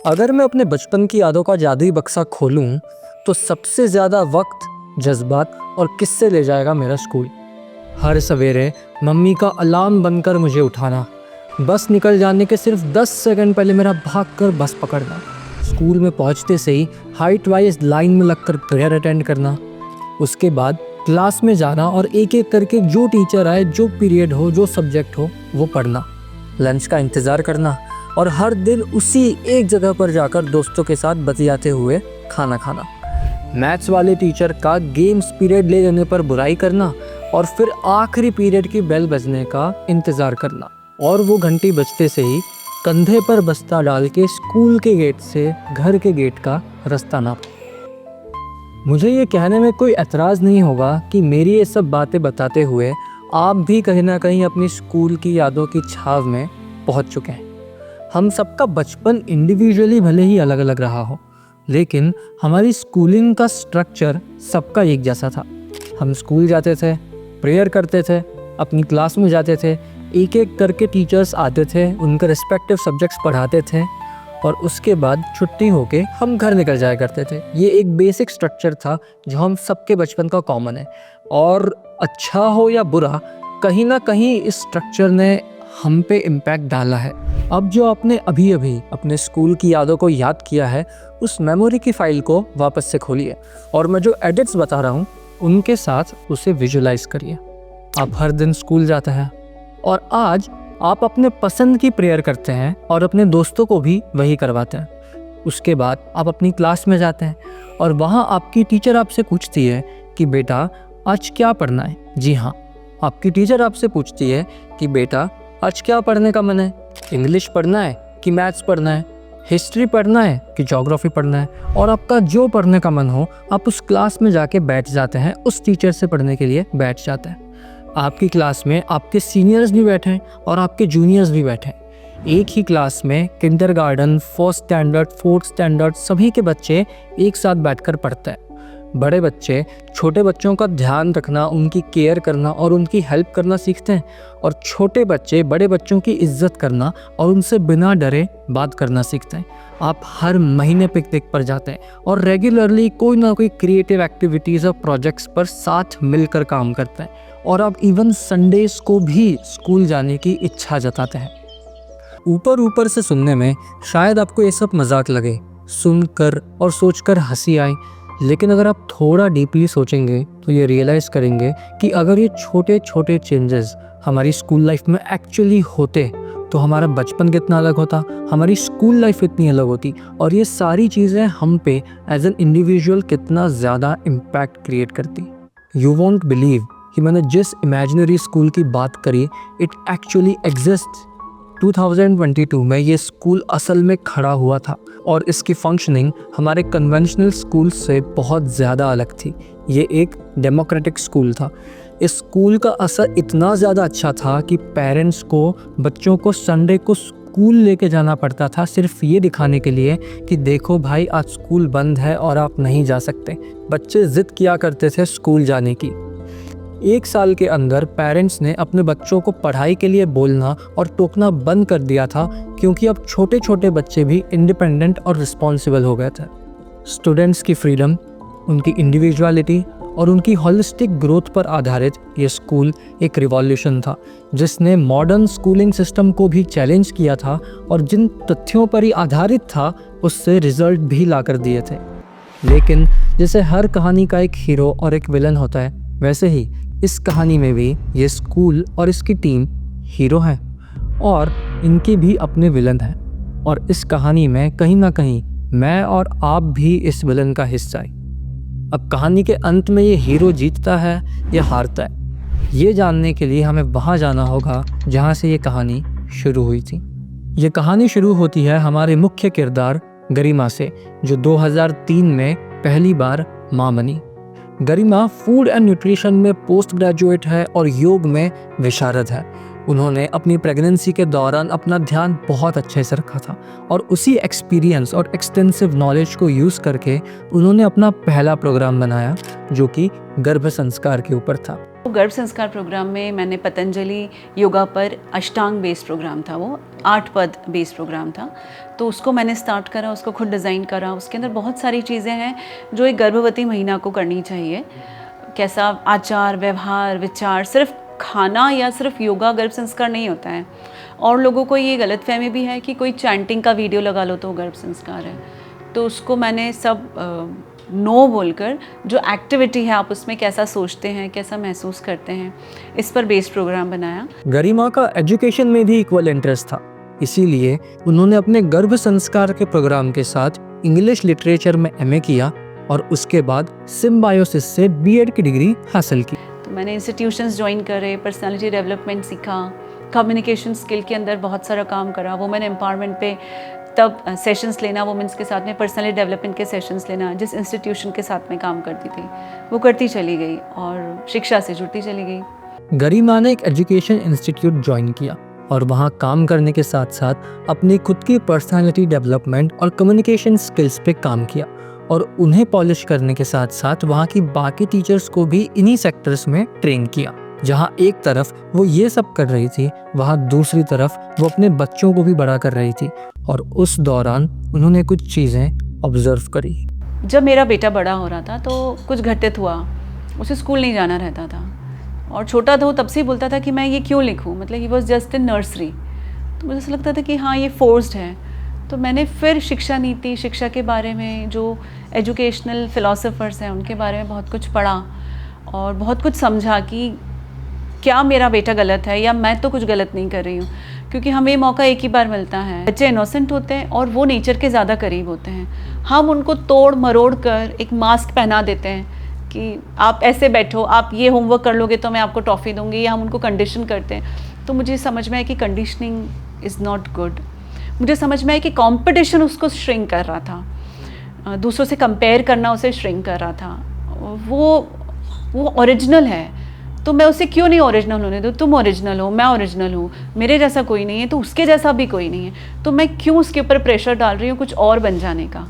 अगर मैं अपने बचपन की यादों का जादुई बक्सा खोलूं, तो सबसे ज़्यादा वक्त, जज्बात और किस्से ले जाएगा मेरा स्कूल। हर सवेरे मम्मी का अलार्म बनकर मुझे उठाना, बस निकल जाने के सिर्फ 10 सेकंड पहले मेरा भागकर बस पकड़ना, स्कूल में पहुंचते से ही हाइट वाइज लाइन में लगकर प्रेयर अटेंड करना, उसके बाद क्लास में जाना और एक एक करके जो टीचर आए, जो पीरियड हो, जो सब्जेक्ट हो वो पढ़ना, लंच का इंतज़ार करना और हर दिन उसी एक जगह पर जाकर दोस्तों के साथ बतियाते हुए खाना खाना, मैथ्स वाले टीचर का गेम्स पीरियड ले लेने पर बुराई करना और फिर आखिरी पीरियड की बेल बजने का इंतज़ार करना और वो घंटी बजते से ही कंधे पर बस्ता डाल के स्कूल के गेट से घर के गेट का रास्ता नापा। मुझे ये कहने में कोई एतराज़ नहीं होगा कि मेरी ये सब बातें बताते हुए आप भी कहीं ना कहीं अपनी स्कूल की यादों की छाव में पहुंच चुके हैं। हम सबका बचपन इंडिविजुअली भले ही अलग अलग रहा हो, लेकिन हमारी स्कूलिंग का स्ट्रक्चर सबका एक जैसा था। हम स्कूल जाते थे, प्रेयर करते थे, अपनी क्लास में जाते थे, एक एक करके टीचर्स आते थे, उनके रिस्पेक्टिव सब्जेक्ट्स पढ़ाते थे और उसके बाद छुट्टी होके हम घर निकल जाया करते थे। ये एक बेसिक स्ट्रक्चर था जो हम सबके बचपन का कॉमन है और अच्छा हो या बुरा, कहीं ना कहीं इस स्ट्रक्चर ने हम पे इम्पैक्ट डाला है। अब जो आपने अभी अभी अपने स्कूल की यादों को याद किया है, उस मेमोरी की फाइल को वापस से खोलिए और मैं जो एडिट्स बता रहा हूँ उनके साथ उसे विजुलाइज करिए। आप हर दिन स्कूल जाते हैं और आज आप अपने पसंद की प्रेयर करते हैं और अपने दोस्तों को भी वही करवाते हैं। उसके बाद आप अपनी क्लास में जाते हैं और वहाँ आपकी टीचर आपसे पूछती है कि बेटा आज क्या पढ़ना है। जी हाँ, आपकी टीचर आपसे पूछती है कि बेटा आज क्या पढ़ने का मन है, इंग्लिश पढ़ना है कि मैथ्स पढ़ना है, हिस्ट्री पढ़ना है कि ज्योग्राफी पढ़ना है, और आपका जो पढ़ने का मन हो आप उस क्लास में जाके बैठ जाते हैं, उस टीचर से पढ़ने के लिए बैठ जाते हैं। आपकी क्लास में आपके सीनियर्स भी बैठे हैं और आपके जूनियर्स भी बैठे हैं। एक ही क्लास में kindergarten, first standard, fourth standard सभी के बच्चे एक साथ बैठकर पढ़ते हैं। बड़े बच्चे छोटे बच्चों का ध्यान रखना, उनकी केयर करना और उनकी हेल्प करना सीखते हैं और छोटे बच्चे बड़े बच्चों की इज्जत करना और उनसे बिना डरे बात करना सीखते हैं। आप हर महीने पिकनिक पर जाते हैं और रेगुलरली कोई ना कोई क्रिएटिव एक्टिविटीज़ और प्रोजेक्ट्स पर साथ मिलकर काम करते हैं और आप इवन संडेज़ को भी स्कूल जाने की इच्छा जताते हैं। ऊपर ऊपर से सुनने में शायद आपको ये सब मजाक लगे, सुनकर और सोचकर हंसी आए, लेकिन अगर आप थोड़ा डीपली सोचेंगे तो ये रियलाइज़ करेंगे कि अगर ये छोटे छोटे चेंजेस हमारी स्कूल लाइफ में एक्चुअली होते तो हमारा बचपन कितना अलग होता, हमारी स्कूल लाइफ इतनी अलग होती और ये सारी चीज़ें हम पे एज एन इंडिविजुअल कितना ज़्यादा इम्पैक्ट क्रिएट करती। यू वॉन्ट बिलीव कि मैंने जिस इमेजिनरी स्कूल की बात करी, इट एक्चुअली एग्जिस्ट। 2022 में ये स्कूल असल में खड़ा हुआ था और इसकी फंक्शनिंग हमारे कन्वेंशनल स्कूल से बहुत ज़्यादा अलग थी। ये एक डेमोक्रेटिक स्कूल था। इस स्कूल का असर इतना ज़्यादा अच्छा था कि पेरेंट्स को बच्चों को संडे को स्कूल लेके जाना पड़ता था, सिर्फ ये दिखाने के लिए कि देखो भाई आज स्कूल बंद है और आप नहीं जा सकते। बच्चे ज़िद किया करते थे स्कूल जाने की। 1 साल के अंदर पेरेंट्स ने अपने बच्चों को पढ़ाई के लिए बोलना और टोकना बंद कर दिया था, क्योंकि अब छोटे छोटे बच्चे भी इंडिपेंडेंट और रिस्पॉन्सिबल हो गए थे। स्टूडेंट्स की फ्रीडम, उनकी इंडिविजुअलिटी और उनकी होलिस्टिक ग्रोथ पर आधारित ये स्कूल एक रिवॉल्यूशन था, जिसने मॉडर्न स्कूलिंग सिस्टम को भी चैलेंज किया था और जिन तथ्यों पर ही आधारित था उससे रिजल्ट भी ला कर दिए थे। लेकिन जैसे हर कहानी का एक हीरो और एक विलन होता है, वैसे ही इस कहानी में भी ये स्कूल और इसकी टीम हीरो हैं और इनके भी अपने विलन हैं और इस कहानी में कहीं ना कहीं मैं और आप भी इस विलन का हिस्सा है। अब कहानी के अंत में ये हीरो जीतता है या हारता है, ये जानने के लिए हमें वहाँ जाना होगा जहाँ से ये कहानी शुरू हुई थी। ये कहानी शुरू होती है हमारे मुख्य किरदार गरिमा से, जो 2003 में पहली बार माँ बनी। गरिमा फूड एंड न्यूट्रिशन में पोस्ट ग्रेजुएट है और योग में विशारद है। उन्होंने अपनी प्रेगनेंसी के दौरान अपना ध्यान बहुत अच्छे से रखा था और उसी एक्सपीरियंस और एक्सटेंसिव नॉलेज को यूज़ करके उन्होंने अपना पहला प्रोग्राम बनाया, जो कि गर्भ संस्कार के ऊपर था। गर्भ संस्कार प्रोग्राम में मैंने पतंजलि योगा पर अष्टांग बेस्ड प्रोग्राम था, वो 8 पद बेस्ड प्रोग्राम था, तो उसको मैंने स्टार्ट करा, उसको खुद डिज़ाइन करा। उसके अंदर बहुत सारी चीज़ें हैं जो एक गर्भवती महिला को करनी चाहिए। कैसा आचार, व्यवहार, विचार, सिर्फ खाना या सिर्फ योगा गर्भ संस्कार नहीं होता है। और लोगों को ये गलतफहमी भी है कि कोई चैंटिंग का वीडियो लगा लो तो गर्भ संस्कार है, तो उसको मैंने सब नो बोलकर जो एक्टिविटी है आप उसमें कैसा सोचते हैं, कैसा महसूस करते हैं, इस पर बेस्ड प्रोग्राम बनाया। गरिमा का एजुकेशन में भी इक्वल इंटरेस्ट था, इसीलिए उन्होंने अपने गर्भ संस्कार के प्रोग्राम के साथ इंग्लिश लिटरेचर में एमए किया और उसके बाद सिम्बायोसिस से बीएड की डिग्री हासिल की। तो मैंने इंस्टीट्यूशंस ज्वाइन करे, पर्सनालिटी डेवलपमेंट सीखा, कम्युनिकेशन स्किल के अंदर बहुत सारा काम करा। वुमेन एम्पावरमेंट पे तब सेशंस लेना, वुमेन्स के साथ में पर्सनली डेवलपमेंट के सेशंस लेना, जिस इंस्टीट्यूशन के साथ में काम करती थी वो करती चली गई और शिक्षा से जुड़ती चली गई। गरिमा ने एक एजुकेशन इंस्टीट्यूट ज्वाइन किया और वहाँ काम करने के साथ साथ अपनी खुद की पर्सनालिटी डेवलपमेंट और कम्युनिकेशन स्किल्स पे काम किया और उन्हें पॉलिश करने के साथ साथ वहाँ की बाकी टीचर्स को भी इन्हीं सेक्टर्स में ट्रेन किया। जहाँ एक तरफ वो ये सब कर रही थी, वहाँ दूसरी तरफ वो अपने बच्चों को भी बड़ा कर रही थी और उस दौरान उन्होंने कुछ चीज़ें ऑब्जर्व करी। जब मेरा बेटा बड़ा हो रहा था तो कुछ घटित हुआ, उसे स्कूल नहीं जाना रहता था और छोटा था वो तब से ही बोलता था कि मैं ये क्यों लिखूं, मतलब he was just in nursery. तो मुझे ऐसा लगता था कि हाँ ये फोर्स्ड है। तो मैंने फिर शिक्षा नीति, शिक्षा के बारे में, जो एजुकेशनल फिलोसोफर्स हैं उनके बारे में बहुत कुछ पढ़ा और बहुत कुछ समझा कि क्या मेरा बेटा गलत है या मैं तो कुछ गलत नहीं कर रही हूँ, क्योंकि हमें ये मौका एक ही बार मिलता है। बच्चे इनोसेंट होते हैं और वो नेचर के ज़्यादा करीब होते हैं। हम उनको तोड़ मरोड़ कर एक मास्क पहना देते हैं कि आप ऐसे बैठो, आप ये होमवर्क कर लोगे तो मैं आपको टॉफ़ी दूंगी, या हम उनको कंडीशन करते हैं। तो मुझे समझ में आया कि कंडीशनिंग इज़ नॉट गुड। मुझे समझ में आया कि कंपटीशन उसको श्रिंक कर रहा था, दूसरों से कंपेयर करना उसे श्रिंक कर रहा था। वो ओरिजिनल है तो मैं उसे क्यों नहीं ओरिजिनल होने दूँ। तुम ओरिजिनल हो, मैं ओरिजिनल हूँ, मेरे जैसा कोई नहीं है तो उसके जैसा भी कोई नहीं है, तो मैं क्यों उसके ऊपर प्रेशर डाल रही हूँ कुछ और बन जाने का।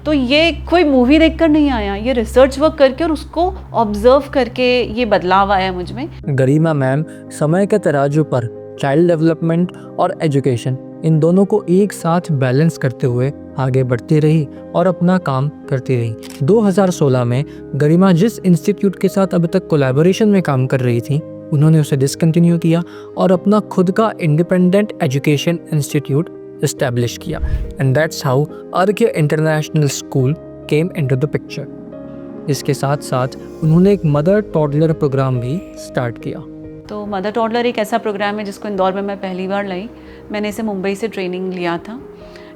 तो ये कोई मूवी देखकर नहीं आया, ये रिसर्च वर्क करके और उसको ऑब्जर्व करके ये बदलाव आया मुझ में। गरिमा मैम समय के तराजू पर चाइल्ड डेवलपमेंट और एजुकेशन, इन दोनों को एक साथ बैलेंस करते हुए आगे बढ़ती रही और अपना काम करती रही। 2016 में गरिमा जिस इंस्टीट्यूट के साथ अभी तक कोलैबोरेशन में काम कर रही थी, उन्होंने उसे डिसकंटिन्यू किया और अपना खुद का इंडिपेंडेंट एजुकेशन इंस्टीट्यूट एस्टैब्लिश किया। एंड दैट्स हाउ अर्घ्य international school came into the picture. इसके साथ साथ उन्होंने एक मदर टॉडलर प्रोग्राम भी स्टार्ट किया। तो मदर टॉडलर एक ऐसा प्रोग्राम है जिसको इंदौर में मैं पहली बार लाई। मैंने इसे मुंबई से ट्रेनिंग लिया था।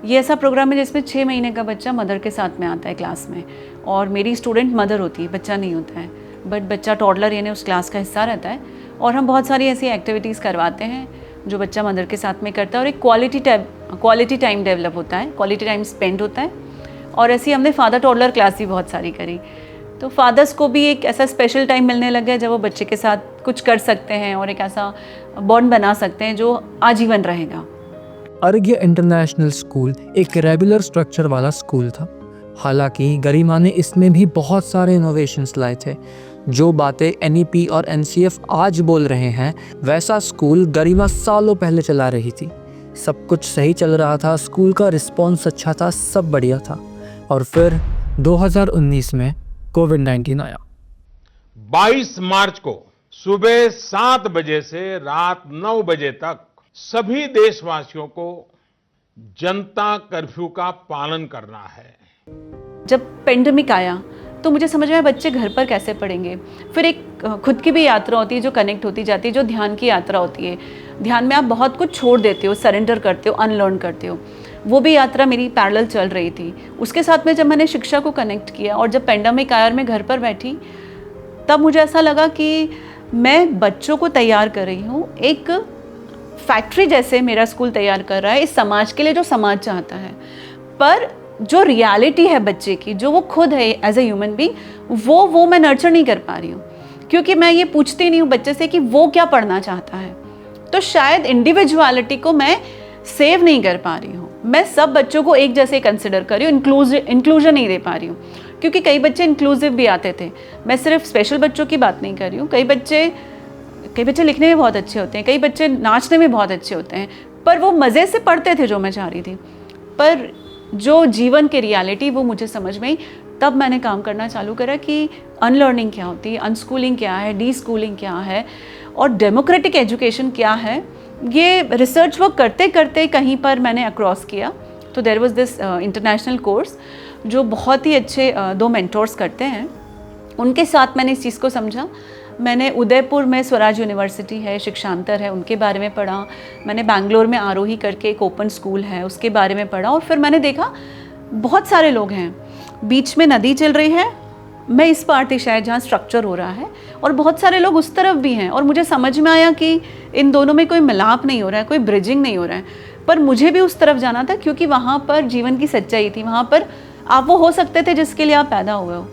ये ऐसा प्रोग्राम है जिसमें 6 महीने का बच्चा मदर के साथ में आता है क्लास में, और मेरी स्टूडेंट मदर होती है, बच्चा नहीं होता है, बट बच्चा टॉडलर यानी उस क्लास का हिस्सा रहता है। और हम बहुत सारी ऐसी एक्टिविटीज़ करवाते हैं जो बच्चा मदर के साथ में करता है, और एक क्वालिटी टाइम डेवलप होता है, क्वालिटी टाइम स्पेंड होता है। और ऐसी हमने फादर टॉडलर क्लास भी बहुत सारी करी। तो फादर्स को भी एक ऐसा स्पेशल टाइम मिलने लग गया जब वो बच्चे के साथ कुछ कर सकते हैं और एक ऐसा बॉन्ड बना सकते हैं जो आजीवन रहेगा। अर्घ्य इंटरनेशनल स्कूल एक रेगुलर स्ट्रक्चर वाला स्कूल था। हालांकि गरिमा ने इसमें भी बहुत सारे इनोवेशंस लाए थे। जो बातें एनईपी और एनसीएफ आज बोल रहे हैं, वैसा स्कूल गरिमा सालों पहले चला रही थी। सब कुछ सही चल रहा था, स्कूल का रिस्पॉन्स अच्छा था, सब बढ़िया था। और फिर 2019 में कोविड-19 आया। 22 मार्च को सुबह 7 बजे से रात 9 बजे तक सभी देशवासियों को जनता कर्फ्यू का पालन करना है। जब पेंडेमिक आया तो मुझे समझ में आया बच्चे घर पर कैसे पढ़ेंगे। फिर एक खुद की भी यात्रा होती है जो कनेक्ट होती जाती है, जो ध्यान की यात्रा होती है। ध्यान में आप बहुत कुछ छोड़ देते हो, सरेंडर करते हो, अनलर्न करते हो। वो भी यात्रा मेरी पैरेलल चल रही थी। उसके साथ में जब मैंने शिक्षा को कनेक्ट किया और जब पेंडेमिक आया और मैं घर पर बैठी, तब मुझे ऐसा लगा कि मैं बच्चों को तैयार कर रही हूँ, एक फैक्ट्री जैसे मेरा स्कूल तैयार कर रहा है इस समाज के लिए जो समाज चाहता है। पर जो रियलिटी है बच्चे की, जो वो खुद है एज ए ह्यूमन बीइंग, वो मैं नर्चर नहीं कर पा रही हूँ, क्योंकि मैं ये पूछती नहीं हूँ बच्चे से कि वो क्या पढ़ना चाहता है। तो शायद इंडिविजुअलिटी को मैं सेव नहीं कर पा रही हूँ। मैं सब बच्चों को एक जैसे कंसिडर कर रही हूँ, इंक्लूजन नहीं दे पा रही हूँ। क्योंकि कई बच्चे इंक्लूसिव भी आते थे। मैं सिर्फ स्पेशल बच्चों की बात नहीं कर रही हूँ, कई बच्चे लिखने में बहुत अच्छे होते हैं, कई बच्चे नाचने में बहुत अच्छे होते हैं, पर वो मज़े से पढ़ते थे जो मैं चाह रही थी। पर जो जीवन की रियलिटी वो मुझे समझ में आई, तब मैंने काम करना चालू करा कि अनलर्निंग क्या होती है, अनस्कूलिंग क्या है, डी स्कूलिंग क्या है और डेमोक्रेटिक एजुकेशन क्या है। ये रिसर्च वर्क करते करते कहीं पर मैंने अक्रॉस किया। तो there was this international course जो बहुत ही अच्छे दो मेंटोर्स करते हैं, उनके साथ मैंने इस चीज़ को समझा। मैंने उदयपुर में स्वराज यूनिवर्सिटी है, शिक्षांतर है, उनके बारे में पढ़ा। मैंने बैंगलोर में आरोही करके एक ओपन स्कूल है, उसके बारे में पढ़ा। और फिर मैंने देखा बहुत सारे लोग हैं, बीच में नदी चल रही है, मैं इस पार थी शायद जहाँ स्ट्रक्चर हो रहा है, और बहुत सारे लोग उस तरफ भी हैं। और मुझे समझ में आया कि इन दोनों में कोई मिलाप नहीं हो रहा है, कोई ब्रिजिंग नहीं हो रहा है। पर मुझे भी उस तरफ जाना था क्योंकि वहाँ पर जीवन की सच्चाई थी, वहाँ पर आप वो हो सकते थे जिसके लिए आप पैदा हुए हो।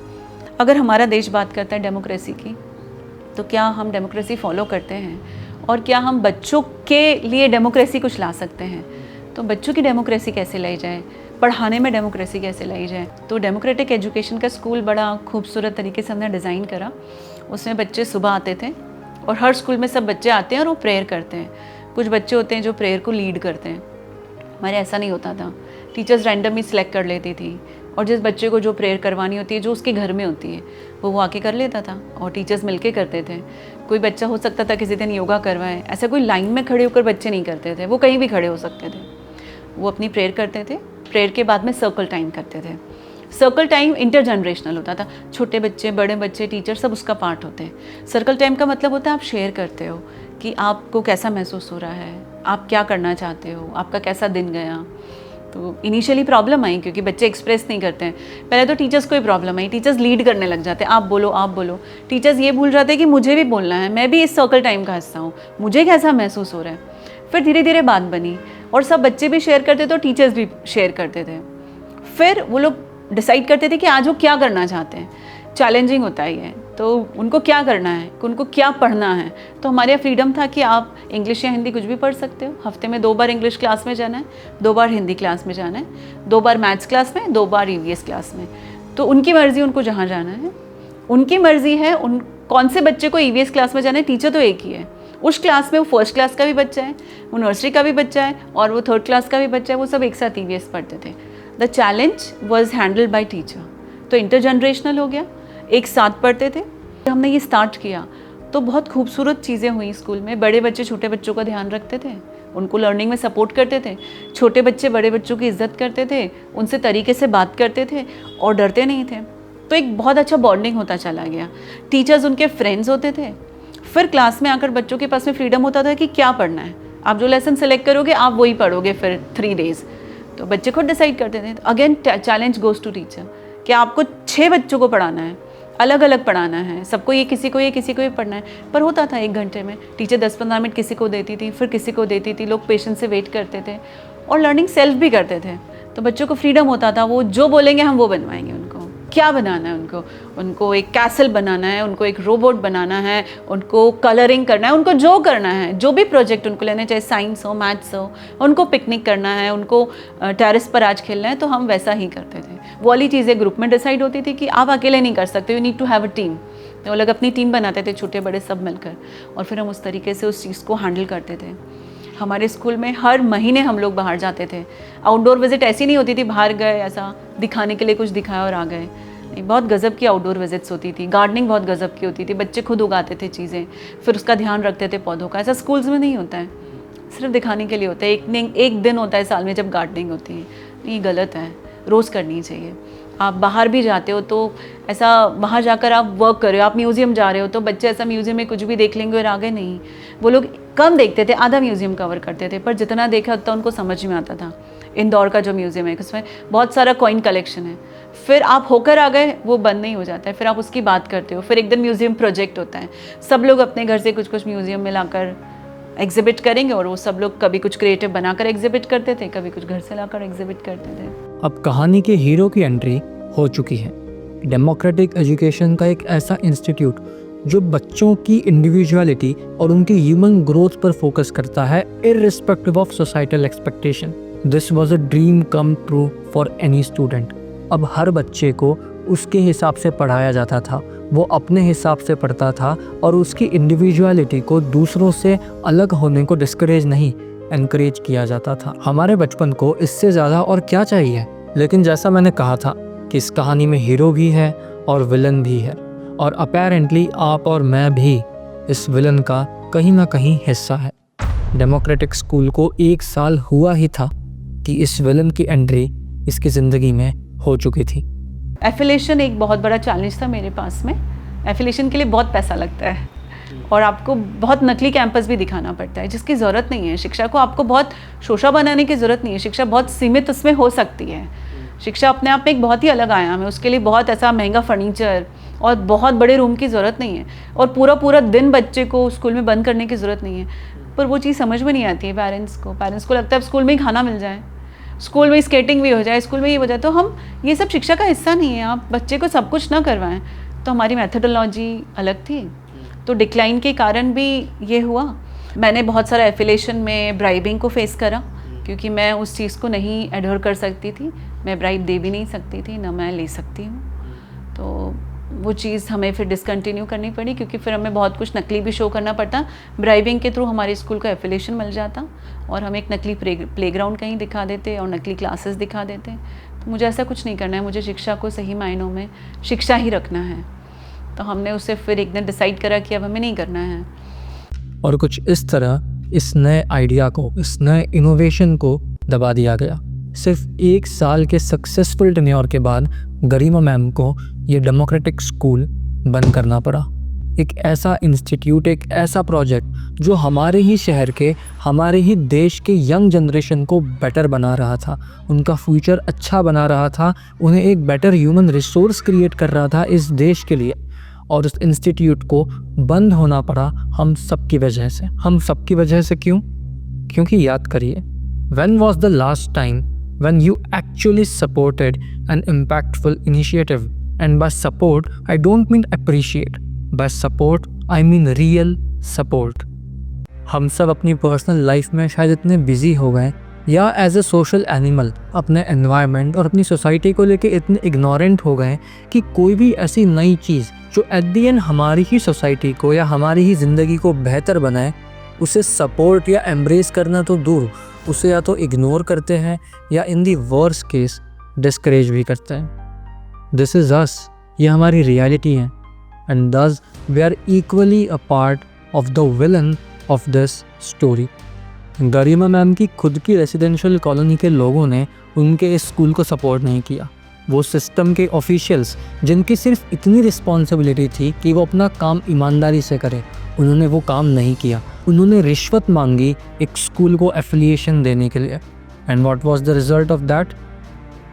अगर हमारा देश बात करता है डेमोक्रेसी की, तो क्या हम डेमोक्रेसी फॉलो करते हैं? और क्या हम बच्चों के लिए डेमोक्रेसी कुछ ला सकते हैं? तो बच्चों की डेमोक्रेसी कैसे लाई जाए, पढ़ाने में डेमोक्रेसी कैसे लाई जाए? तो डेमोक्रेटिक एजुकेशन का स्कूल बड़ा खूबसूरत तरीके से हमने डिज़ाइन करा। उसमें बच्चे सुबह आते थे, और हर स्कूल में सब बच्चे आते हैं और वो प्रेयर करते हैं। कुछ बच्चे होते हैं जो प्रेयर को लीड करते हैं, हमारे ऐसा नहीं होता था। टीचर्स रैंडमली सिलेक्ट कर लेती थी, और जिस बच्चे को जो प्रेयर करवानी होती है, जो उसके घर में होती है, वो आके कर लेता था, और टीचर्स मिलके करते थे। कोई बच्चा हो सकता था किसी दिन योगा करवाए, ऐसा कोई लाइन में खड़े होकर बच्चे नहीं करते थे, वो कहीं भी खड़े हो सकते थे। वो अपनी प्रेयर करते थे, प्रेयर के बाद में सर्कल टाइम करते थे। सर्कल टाइम इंटरजनरेशनल होता था, छोटे बच्चे, बड़े बच्चे, टीचर सब उसका पार्ट होते हैं। सर्कल टाइम का मतलब होता है आप शेयर करते हो कि आपको कैसा महसूस हो रहा है, आप क्या करना चाहते हो, आपका कैसा दिन गया। तो इनिशियली प्रॉब्लम आई क्योंकि बच्चे एक्सप्रेस नहीं करते हैं। पहले तो टीचर्स को ही प्रॉब्लम आई, टीचर्स लीड करने लग जाते हैं, आप बोलो आप बोलो। टीचर्स ये भूल जाते हैं कि मुझे भी बोलना है, मैं भी इस सर्कल टाइम का हिस्सा हूँ, मुझे कैसा महसूस हो रहा है। फिर धीरे धीरे बात बनी, और सब बच्चे भी शेयर करते थे और टीचर्स भी शेयर करते थे। फिर वो लोग डिसाइड करते थे कि आज वो क्या करना चाहते हैं। चैलेंजिंग होता ही है, तो उनको क्या करना है, उनको क्या पढ़ना है। तो हमारे यहाँ फ्रीडम था कि आप इंग्लिश या हिंदी कुछ भी पढ़ सकते हो। हफ्ते में 2 बार इंग्लिश क्लास में जाना है, 2 बार हिंदी क्लास में जाना है, 2 बार मैथ्स क्लास में, 2 बार ईवीएस क्लास में। तो उनकी मर्ज़ी, उनको जहाँ जाना है उनकी मर्ज़ी है। उन कौन से बच्चे को ईवीएस क्लास में जाना है, टीचर तो एक ही है। उस क्लास में वो फर्स्ट क्लास का भी बच्चा है, वो नर्सरी का भी बच्चा है, और वो थर्ड क्लास का भी बच्चा है, वो सब एक साथ ईवीएस पढ़ते थे। The challenge was handled by teacher. तो इंटरजनरेशनल हो गया, एक साथ पढ़ते थे। हमने ये स्टार्ट किया तो बहुत खूबसूरत चीज़ें हुई स्कूल में। बड़े बच्चे छोटे बच्चों का ध्यान रखते थे, उनको लर्निंग में सपोर्ट करते थे। छोटे बच्चे बड़े बच्चों की इज्जत करते थे, उनसे तरीके से बात करते थे और डरते नहीं थे। तो एक बहुत अच्छा बॉन्डिंग होता चला गया। टीचर्स उनके फ्रेंड्स होते थे। फिर क्लास में आकर बच्चों के पास में फ्रीडम होता था कि क्या पढ़ना है, आप जो लेसन सेलेक्ट करोगे आप वही पढ़ोगे फिर 3 डेज़। तो बच्चे खुद डिसाइड करते थे। Again challenge goes to teacher कि आपको 6 बच्चों को पढ़ाना है, अलग अलग पढ़ाना है, सबको ये किसी को ये पढ़ना है। पर होता था 1 घंटे में, टीचर 10-15 मिनट किसी को देती थी, फिर किसी को देती थी। लोग पेशेंस से वेट करते थे और लर्निंग सेल्फ भी करते थे। तो बच्चों को फ्रीडम होता था, वो जो बोलेंगे हम वो बनवाएंगे। उनको क्या बनाना है, उनको एक कैसल बनाना है, उनको एक रोबोट बनाना है, उनको कलरिंग करना है, उनको जो करना है, जो भी प्रोजेक्ट उनको लेना है, चाहे साइंस हो, मैथ्स हो, उनको पिकनिक करना है, उनको टेरेस पर आज खेलना है, तो हम वैसा ही करते थे। वो वाली चीज़ें ग्रुप में डिसाइड होती थी कि आप अकेले नहीं कर सकते, you need to have a team. तो वो लोग अपनी टीम बनाते थे, छोटे बड़े सब मिलकर, और फिर हम उस तरीके से उस चीज़ को हैंडल करते थे। हमारे स्कूल में हर महीने हम लोग बाहर जाते थे। आउटडोर विजिट ऐसी नहीं होती थी बाहर गए ऐसा दिखाने के लिए कुछ दिखाया और आ गए, नहीं, बहुत गज़ब की आउटडोर विजिट्स होती थी। गार्डनिंग बहुत गज़ब की होती थी, बच्चे खुद उगाते थे चीज़ें, फिर उसका ध्यान रखते थे पौधों का। ऐसा स्कूल्स में नहीं होता है, सिर्फ दिखाने के लिए होता है। एक दिन होता है साल में जब गार्डनिंग होती है। ये गलत है, रोज़ करनी चाहिए। आप बाहर भी जाते हो तो ऐसा बाहर जाकर आप वर्क कर रहे हो, आप म्यूज़ियम जा रहे हो तो बच्चे ऐसा म्यूज़ियम में कुछ भी देख लेंगे और आगे नहीं। वो लोग कम देखते थे, आधा म्यूज़ियम कवर करते थे, पर जितना देखा उतना उनको समझ में आता था। इंदौर का जो म्यूज़ियम है उसमें बहुत सारा कॉइन कलेक्शन है, फिर आप होकर आ गए वो बंद नहीं हो जाता है, फिर आप उसकी बात करते हो। फिर एक दिन म्यूज़ियम प्रोजेक्ट होता है, सब लोग अपने घर से कुछ कुछ म्यूज़ियम में लाकर एग्जिबिट करेंगे, और वो सब लोग कभी कुछ क्रिएटिव बनाकर एग्जिबिट करते थे, कभी कुछ घर से लाकर एग्जिबिट करते थे। अब कहानी के हीरो की एंट्री हो चुकी है। डेमोक्रेटिक एजुकेशन का एक ऐसा इंस्टीट्यूट जो बच्चों की इंडिविजुअलिटी और उनकी ह्यूमन ग्रोथ पर फोकस करता है, irrespective of societal expectation. This was a dream come true for any student. अब हर बच्चे को उसके हिसाब से पढ़ाया जाता था, वो अपने हिसाब से पढ़ता था और उसकी इंडिविजुअलिटी को दूसरों से अलग होने को डिस्करेज नहीं, एनकरेज किया जाता था। हमारे बचपन को इससे ज़्यादा और क्या चाहिए। लेकिन जैसा मैंने कहा था कि इस कहानी में हीरो भी है और विलन भी है, और अपेरेंटली आप और मैं भी इस विलन का कहीं ना कहीं हिस्सा है। डेमोक्रेटिक स्कूल को 1 साल हुआ ही था कि इस विलन की एंट्री इसकी ज़िंदगी में हो चुकी थी। एफिलेशन एक बहुत बड़ा चैलेंज था मेरे पास में। एफिलेशन के लिए बहुत पैसा लगता है और आपको बहुत नकली कैंपस भी दिखाना पड़ता है, जिसकी ज़रूरत नहीं है। शिक्षा को आपको बहुत शोषा बनाने की ज़रूरत नहीं है। शिक्षा बहुत सीमित उसमें हो सकती है। शिक्षा अपने आप में एक बहुत ही अलग आयाम है। उसके लिए बहुत ऐसा महंगा फर्नीचर और बहुत बड़े रूम की ज़रूरत नहीं है, और पूरा दिन बच्चे को स्कूल में बंद करने की ज़रूरत नहीं है। पर वो चीज़ समझ में नहीं आती है पेरेंट्स को लगता है स्कूल में ही खाना मिल जाए, स्कूल में स्केटिंग भी हो जाए, स्कूल में ये हो जाए। तो हम ये सब शिक्षा का हिस्सा नहीं है। आप बच्चे को सब कुछ ना करवाएं। तो हमारी मेथोडोलॉजी अलग थी, तो डिक्लाइन के कारण भी ये हुआ। मैंने बहुत सारा एफिलेशन में ब्राइबिंग को फेस करा, क्योंकि मैं उस चीज़ को नहीं एडहर कर सकती थी। मैं ब्राइब दे भी नहीं सकती थी, ना मैं ले सकती हूँ। तो वो चीज़ हमें फिर डिसकंटिन्यू करनी पड़ी, क्योंकि फिर हमें बहुत कुछ नकली भी शो करना पड़ता। ब्राइबिंग के थ्रू हमारे स्कूल का एफिलेशन मिल जाता और हम एक नकली प्लेग्राउंड कहीं दिखा देते और नकली क्लासेस दिखा देते। तो मुझे ऐसा कुछ नहीं करना है। मुझे शिक्षा को सही मायनों में शिक्षा ही रखना है। तो हमने उसे फिर एक दिन डिसाइड करा कि अब हमें नहीं करना है। और कुछ इस तरह इस नए आइडिया को, इस नए इनोवेशन को दबा दिया गया। सिर्फ 1 साल के सक्सेसफुल टेन्योर के बाद गरिमा मैम को ये डेमोक्रेटिक स्कूल बंद करना पड़ा। एक ऐसा इंस्टीट्यूट, एक ऐसा प्रोजेक्ट जो हमारे ही शहर के, हमारे ही देश के यंग जनरेशन को बेटर बना रहा था, उनका फ्यूचर अच्छा बना रहा था, उन्हें एक बेटर ह्यूमन रिसोर्स क्रिएट कर रहा था इस देश के लिए। और उस इंस्टीट्यूट को बंद होना पड़ा हम सब की वजह से। हम सब की वजह से क्यों? क्योंकि याद करिए, when was the last time when you actually supported an impactful initiative? And by support, I don't mean appreciate. By support, I mean real support. हम सब अपनी पर्सनल लाइफ में शायद इतने बिजी हो गए, या एज ए सोशल एनिमल अपने एनवायरनमेंट और अपनी सोसाइटी को लेके इतने इग्नोरेंट हो गए कि कोई भी ऐसी नई चीज़ जो एट दी एंड हमारी ही सोसाइटी को या हमारी ही ज़िंदगी को बेहतर बनाए, उसे सपोर्ट या एम्ब्रेस करना तो दूर, उसे या तो इग्नोर करते हैं या इन दी वर्स्ट केस डिस्करेज भी करते हैं। दिस इज़ अस, ये हमारी रियलिटी है, and this we are equally a part of the villain of this story. Garima ma'am की खुद की रेसिडेंशियल कॉलोनी के लोगों ने उनके इस स्कूल को सपोर्ट नहीं किया। वो सिस्टम के ऑफिशियल्स जिनकी सिर्फ इतनी रिस्पॉन्सिबिलिटी थी कि वो अपना काम ईमानदारी से करें, उन्होंने वो काम नहीं किया। उन्होंने रिश्वत मांगी एक स्कूल को एफिलिएशन देने के लिए। And what was the result of that?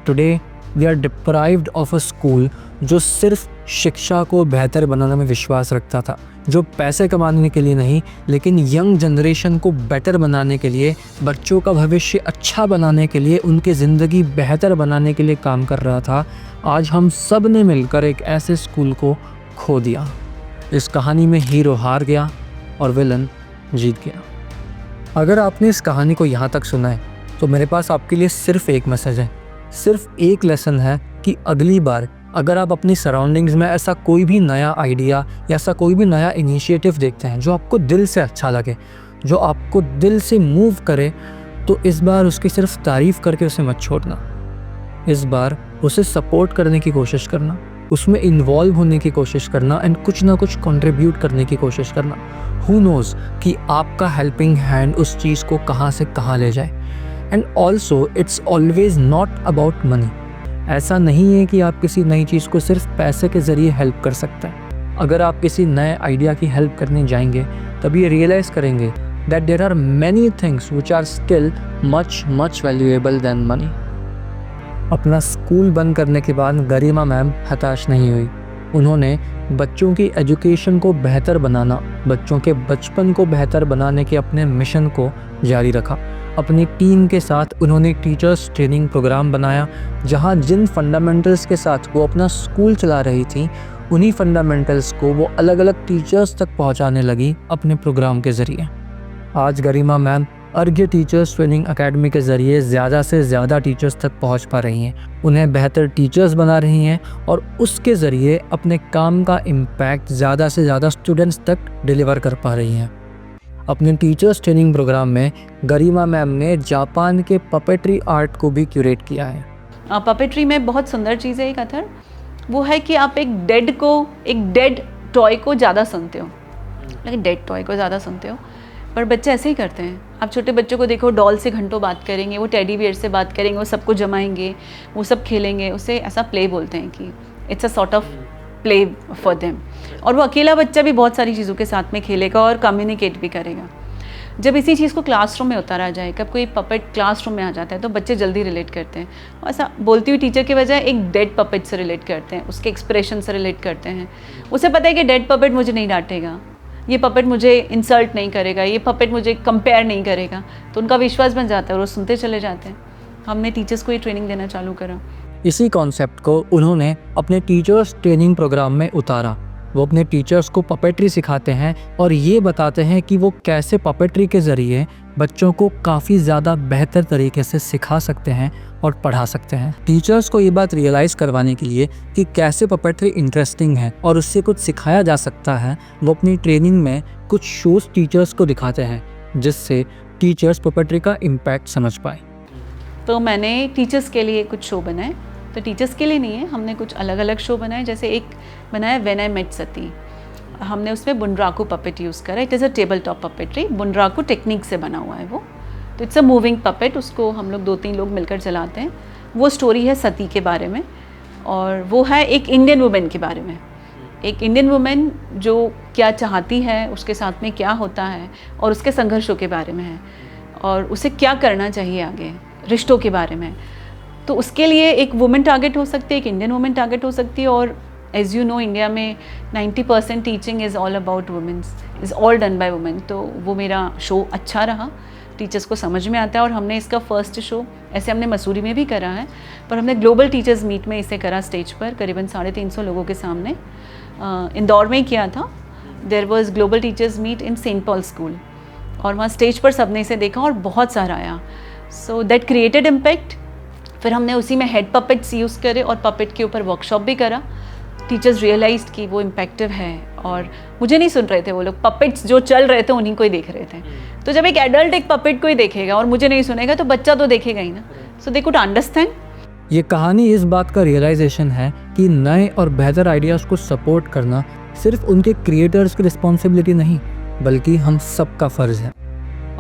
Today we are deprived of a school जो सिर्फ शिक्षा को बेहतर बनाने में विश्वास रखता था, जो पैसे कमाने के लिए नहीं लेकिन यंग जनरेशन को बेटर बनाने के लिए, बच्चों का भविष्य अच्छा बनाने के लिए, उनकी ज़िंदगी बेहतर बनाने के लिए काम कर रहा था। आज हम सब ने मिलकर एक ऐसे स्कूल को खो दिया। इस कहानी में हीरो हार गया और विलन जीत गया। अगर आपने इस कहानी को यहाँ तक सुना है तो मेरे पास आपके लिए सिर्फ एक मैसेज है, सिर्फ एक लेसन है कि अगली बार अगर आप अपनी सराउंडिंग्स में ऐसा कोई भी नया आइडिया या ऐसा कोई भी नया इनिशिएटिव देखते हैं जो आपको दिल से अच्छा लगे, जो आपको दिल से मूव करे, तो इस बार उसकी सिर्फ तारीफ़ करके उसे मत छोड़ना। इस बार उसे सपोर्ट करने की कोशिश करना, उसमें इन्वॉल्व होने की कोशिश करना एंड कुछ ना कुछ कंट्रीब्यूट करने की कोशिश करना। हु नोज़ कि आपका हेल्पिंग हैंड उस चीज़ को कहाँ से कहाँ ले जाए। And also it's always not about money. ऐसा नहीं है कि आप किसी नई चीज़ को सिर्फ पैसे के ज़रिए हेल्प कर सकते हैं। अगर आप किसी नए आइडिया की हेल्प करने जाएंगे तभी रियलाइज़ करेंगे that there are many things which are still much valuable than money. अपना स्कूल बंद करने के बाद गरिमा मैम हताश नहीं हुई। उन्होंने बच्चों की एजुकेशन को बेहतर बनाना, बच्चों के बचपन को बेहतर बनाने के अपने मिशन को जारी रखा। अपनी टीम के साथ उन्होंने एक टीचर्स ट्रेनिंग प्रोग्राम बनाया, जहां जिन फंडामेंटल्स के साथ वो अपना स्कूल चला रही थी, उन्हीं फंडामेंटल्स को वो अलग अलग टीचर्स तक पहुंचाने लगी अपने प्रोग्राम के ज़रिए। आज गरिमा मैम अर्घ्य टीचर्स ट्रेनिंग एकेडमी के ज़रिए ज़्यादा से ज़्यादा टीचर्स तक पहुंच पा रही हैं, उन्हें बेहतर टीचर्स बना रही हैं और उसके ज़रिए अपने काम का इम्पैक्ट ज़्यादा से ज़्यादा स्टूडेंट्स तक डिलीवर कर पा रही हैं। अपने टीचर्स ट्रेनिंग प्रोग्राम में गरिमा मैम ने जापान के पपेट्री आर्ट को भी क्यूरेट किया है। पपेट्री में बहुत सुंदर चीज़ है एक अथर, वो है कि आप एक डेड टॉय को ज़्यादा सुनते हो, लेकिन डेड टॉय को ज़्यादा सुनते हो, पर बच्चे ऐसे ही करते हैं। आप छोटे बच्चों को देखो, डॉल से घंटों बात करेंगे, वो टेडी बियर से बात करेंगे, वो सबको जमाएंगे, वो सब खेलेंगे, उसे ऐसा प्ले बोलते हैं कि it's a sort of play for them. और वो अकेला बच्चा भी बहुत सारी चीज़ों के साथ में खेलेगा और कम्युनिकेट भी करेगा। जब इसी चीज़ को क्लासरूम में उतारा जाए, कब कोई पपेट क्लासरूम में आ जाता है तो बच्चे जल्दी रिलेट करते हैं। और ऐसा बोलती हुई टीचर के बजाय एक डेड पपेट से रिलेट करते हैं, उसके एक्सप्रेशन से रिलेट करते हैं। उसे पता है कि डेड पपेट मुझे नहीं डांटेगा, ये पपेट मुझे इंसल्ट नहीं करेगा, ये पपेट मुझे कंपेयर नहीं करेगा, तो उनका विश्वास बन जाता है और वो सुनते चले जाते हैं। हमने टीचर्स को ये ट्रेनिंग देना चालू करा। इसी कॉन्सेप्ट को उन्होंने अपने टीचर्स ट्रेनिंग प्रोग्राम में उतारा। वो अपने टीचर्स को पपेट्री सिखाते हैं और ये बताते हैं कि वो कैसे पपेट्री के ज़रिए बच्चों को काफ़ी ज़्यादा बेहतर तरीके से सिखा सकते हैं और पढ़ा सकते हैं। टीचर्स को ये बात रियलाइज़ करवाने के लिए कि कैसे पपेट्री इंटरेस्टिंग है और उससे कुछ सिखाया जा सकता है, वो अपनी ट्रेनिंग में कुछ शोज़ टीचर्स को दिखाते हैं, जिससे टीचर्स पपेट्री का इम्पैक्ट समझ पाए। तो मैंने टीचर्स के लिए कुछ शो बनाए, तो टीचर्स के लिए नहीं है, हमने कुछ अलग अलग शो बनाए। जैसे एक बनाया व्हेन आई मेट सती, हमने उसमें बुनराकू पपेट यूज़ करा। It is a table top puppetry, Bunraku technique से बना हुआ है वो। तो इट्स अ मूविंग पपेट, उसको हम लोग 2-3 लोग मिलकर चलाते हैं। वो स्टोरी है सती के बारे में और वो है एक इंडियन वुमेन के बारे में। एक इंडियन वुमेन जो क्या चाहती है, उसके साथ में क्या होता है और उसके संघर्षों के बारे में है और उसे क्या करना चाहिए आगे, रिश्तों के बारे में। तो उसके लिए एक वुमेन टारगेट हो सकती है, एक इंडियन वुमेन टारगेट हो सकती है। और एज़ यू नो, इंडिया में 90% teaching is all about women's, is all done by women. तो वो मेरा शो अच्छा रहा, टीचर्स को समझ में आता है। और हमने इसका फर्स्ट शो ऐसे हमने मसूरी में भी करा है, पर हमने ग्लोबल टीचर्स मीट में इसे करा स्टेज पर, करीबन 350 लोगों के सामने। इंदौर में ही किया था। There was global teachers meet in Saint Paul school और वहाँ स्टेज पर सबने इसे देखा और बहुत सारा आया। So that created impact. फिर हमने उसी में हेड पपेट्स यूज़ करे और पपेट के ऊपर वर्कशॉप भी करा। टीचर्स रियलाइज्ड कि वो इम्पैक्टिव है और मुझे नहीं सुन रहे थे वो लोग, पपेट्स जो चल रहे थे उन्हीं को ही देख रहे थे। तो जब एक एडल्ट एक पपेट को ही देखेगा और मुझे नहीं सुनेगा तो बच्चा तो देखेगा ही ना। सो दे कुड अंडरस्टैंड। ये कहानी इस बात का रियलाइजेशन है कि नए और बेहतर आइडियाज़ को सपोर्ट करना सिर्फ उनके क्रिएटर्स की रिस्पॉन्सिबिलिटी नहीं, बल्कि हम सबका फ़र्ज़ है।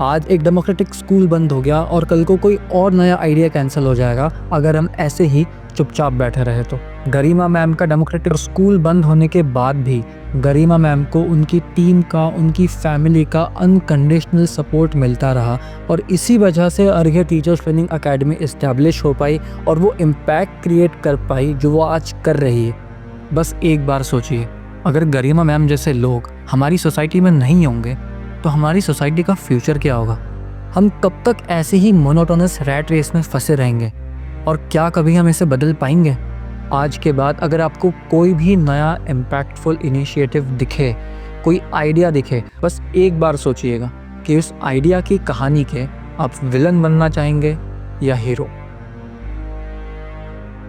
आज एक डेमोक्रेटिक स्कूल बंद हो गया और कल को कोई और नया आइडिया कैंसिल हो जाएगा अगर हम ऐसे ही चुपचाप बैठे रहे तो। गरिमा मैम का डेमोक्रेटिक स्कूल बंद होने के बाद भी गरिमा मैम को उनकी टीम का, उनकी फैमिली का अनकंडीशनल सपोर्ट मिलता रहा और इसी वजह से अर्घ्य टीचर्स ट्रेनिंग एकेडमी इस्टेब्लिश हो पाई और वो इम्पैक्ट क्रिएट कर पाई जो वो आज कर रही है। बस एक बार सोचिए, अगर गरिमा मैम जैसे लोग हमारी सोसाइटी में नहीं होंगे तो हमारी सोसाइटी का फ्यूचर क्या होगा? हम कब तक ऐसे ही मोनोटोनस रैट रेस में फंसे रहेंगे और क्या कभी हम इसे बदल पाएंगे? आज के बाद अगर आपको कोई भी नया इम्पैक्टफुल इनिशिएटिव दिखे, कोई आइडिया दिखे, बस एक बार सोचिएगा कि उस आइडिया की कहानी के आप विलन बनना चाहेंगे या हीरो।